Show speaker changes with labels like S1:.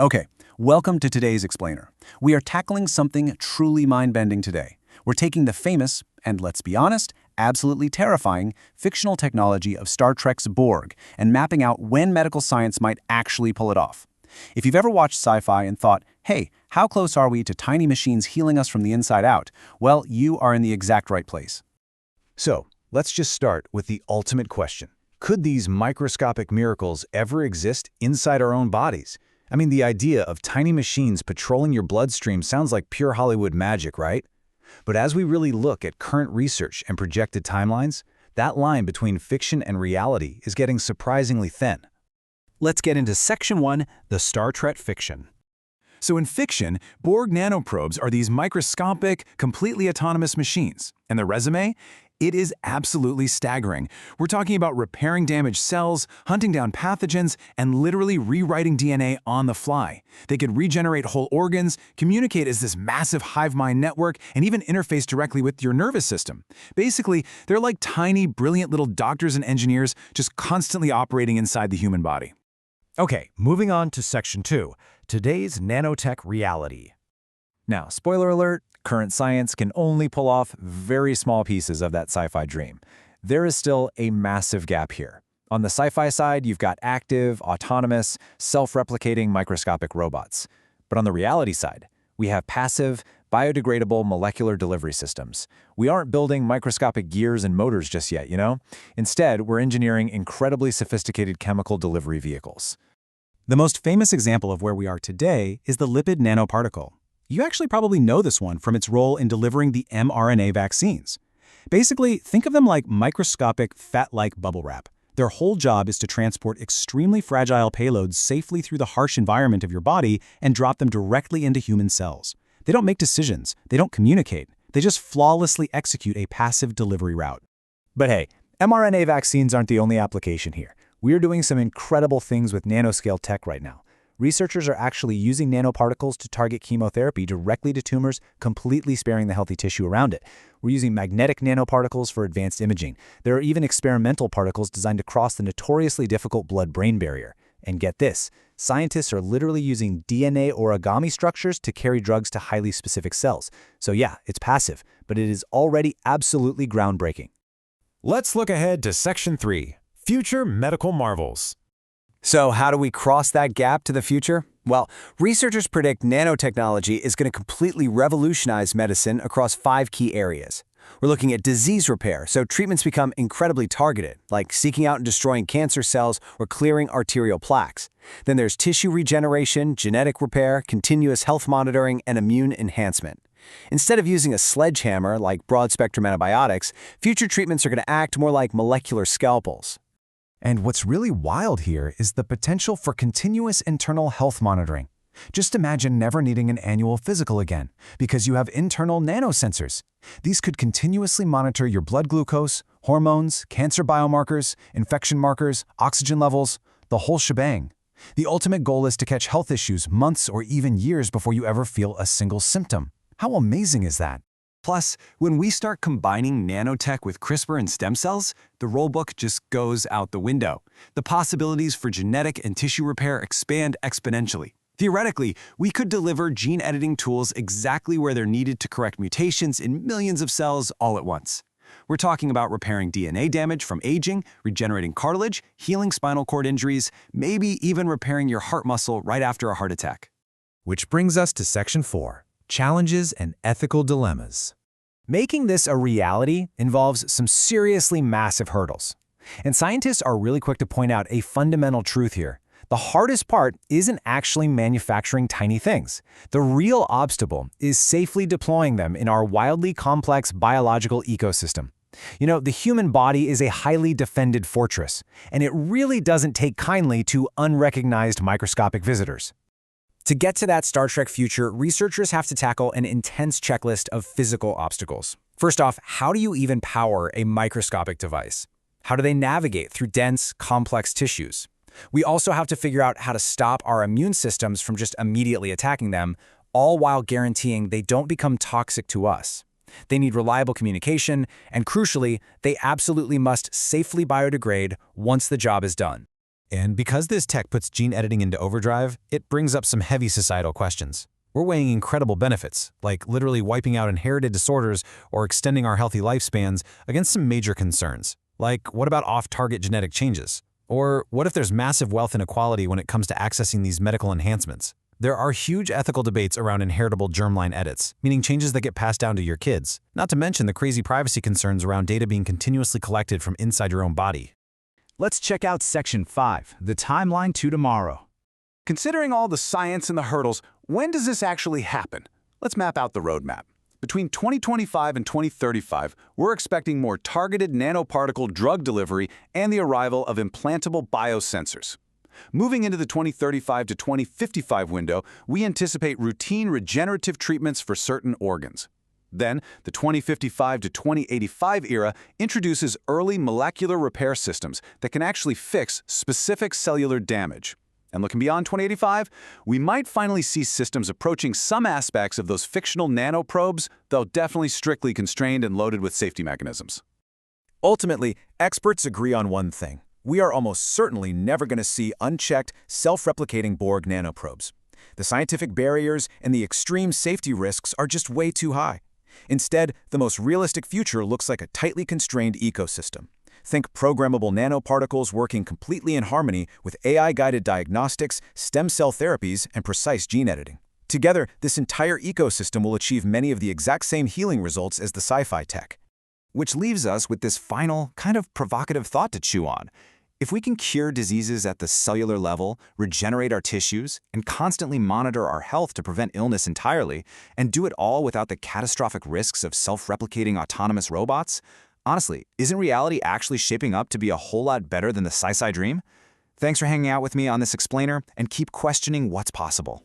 S1: Okay, welcome to today's Explainer. We are tackling something truly mind-bending today. We're taking the famous, and let's be honest, absolutely terrifying, fictional technology of Star Trek's Borg and mapping out when medical science might actually pull it off. If you've ever watched sci-fi and thought, hey, how close are we to tiny machines healing us from the inside out? Well, you are in the exact right place.
S2: So, let's just start with the ultimate question. Could these microscopic miracles ever exist inside our own bodies? I mean, the idea of tiny machines patrolling your bloodstream sounds like pure Hollywood magic, right? But as we really look at current research and projected timelines, that line between fiction and reality is getting surprisingly thin.
S1: Let's get into Section 1, the Star Trek fiction. So in fiction, Borg Nanoprobes are these microscopic, completely autonomous machines. And the resume? It is absolutely staggering. We're talking about repairing damaged cells, hunting down pathogens, and literally rewriting DNA on the fly. They could regenerate whole organs, communicate as this massive hive mind network, and even interface directly with your nervous system. Basically, they're like tiny, brilliant little doctors and engineers just constantly operating inside the human body.
S3: Okay, moving on to Section 2, today's nanotech reality. Now, spoiler alert, current science can only pull off very small pieces of that sci-fi dream. There is still a massive gap here. On the sci-fi side, you've got active, autonomous, self-replicating microscopic robots. But on the reality side, we have passive, biodegradable molecular delivery systems. We aren't building microscopic gears and motors just yet, you know? Instead, we're engineering incredibly sophisticated chemical delivery vehicles.
S1: The most famous example of where we are today is the lipid nanoparticle. You actually probably know this one from its role in delivering the mRNA vaccines. Basically, think of them like microscopic, fat-like bubble wrap. Their whole job is to transport extremely fragile payloads safely through the harsh environment of your body and drop them directly into human cells. They don't make decisions, they don't communicate, they just flawlessly execute a passive delivery route.
S3: But hey, mRNA vaccines aren't the only application here. We're doing some incredible things with nanoscale tech right now. Researchers are actually using nanoparticles to target chemotherapy directly to tumors, completely sparing the healthy tissue around it. We're using magnetic nanoparticles for advanced imaging. There are even experimental particles designed to cross the notoriously difficult blood-brain barrier. And get this, scientists are literally using DNA origami structures to carry drugs to highly specific cells. So yeah, it's passive, but it is already absolutely groundbreaking.
S4: Let's look ahead to Section 3, Future Medical Marvels.
S5: So how do we cross that gap to the future? Well, researchers predict nanotechnology is going to completely revolutionize medicine across 5 key areas. We're looking at disease repair, so treatments become incredibly targeted, like seeking out and destroying cancer cells or clearing arterial plaques. Then there's tissue regeneration, genetic repair, continuous health monitoring, and immune enhancement. Instead of using a sledgehammer like broad-spectrum antibiotics, future treatments are going to act more like molecular scalpels.
S3: And what's really wild here is the potential for continuous internal health monitoring. Just imagine never needing an annual physical again, because you have internal nanosensors. These could continuously monitor your blood glucose, hormones, cancer biomarkers, infection markers, oxygen levels, the whole shebang. The ultimate goal is to catch health issues months or even years before you ever feel a single symptom. How amazing is that?
S1: Plus, when we start combining nanotech with CRISPR and stem cells, the rulebook just goes out the window. The possibilities for genetic and tissue repair expand exponentially. Theoretically, we could deliver gene editing tools exactly where they're needed to correct mutations in millions of cells all at once. We're talking about repairing DNA damage from aging, regenerating cartilage, healing spinal cord injuries, maybe even repairing your heart muscle right after a heart attack.
S4: Which brings us to Section 4, Challenges and Ethical Dilemmas.
S3: Making this a reality involves some seriously massive hurdles. And scientists are really quick to point out a fundamental truth here. The hardest part isn't actually manufacturing tiny things. The real obstacle is safely deploying them in our wildly complex biological ecosystem. You know, the human body is a highly defended fortress, and it really doesn't take kindly to unrecognized microscopic visitors.
S5: To get to that Star Trek future, researchers have to tackle an intense checklist of physical obstacles. First off, how do you even power a microscopic device? How do they navigate through dense, complex tissues? We also have to figure out how to stop our immune systems from just immediately attacking them, all while guaranteeing they don't become toxic to us. They need reliable communication, and crucially, they absolutely must safely biodegrade once the job is done.
S3: And because this tech puts gene editing into overdrive, it brings up some heavy societal questions. We're weighing incredible benefits, like literally wiping out inherited disorders or extending our healthy lifespans, against some major concerns. Like, what about off-target genetic changes? Or what if there's massive wealth inequality when it comes to accessing these medical enhancements? There are huge ethical debates around inheritable germline edits, meaning changes that get passed down to your kids, not to mention the crazy privacy concerns around data being continuously collected from inside your own body.
S2: Let's check out Section 5, the timeline to tomorrow.
S1: Considering all the science and the hurdles, when does this actually happen? Let's map out the roadmap. Between 2025 and 2035, we're expecting more targeted nanoparticle drug delivery and the arrival of implantable biosensors. Moving into the 2035 to 2055 window, we anticipate routine regenerative treatments for certain organs. Then, the 2055 to 2085 era introduces early molecular repair systems that can actually fix specific cellular damage. And looking beyond 2085, we might finally see systems approaching some aspects of those fictional nanoprobes, though definitely strictly constrained and loaded with safety mechanisms.
S3: Ultimately, experts agree on one thing. We are almost certainly never going to see unchecked, self-replicating Borg nanoprobes. The scientific barriers and the extreme safety risks are just way too high. Instead, the most realistic future looks like a tightly constrained ecosystem. Think programmable nanoparticles working completely in harmony with AI-guided diagnostics, stem cell therapies, and precise gene editing. Together, this entire ecosystem will achieve many of the exact same healing results as the sci-fi tech. Which leaves us with this final, kind of provocative thought to chew on. If we can cure diseases at the cellular level, regenerate our tissues, and constantly monitor our health to prevent illness entirely, and do it all without the catastrophic risks of self-replicating autonomous robots, honestly, isn't reality actually shaping up to be a whole lot better than the sci-fi dream? Thanks for hanging out with me on this explainer, and keep questioning what's possible.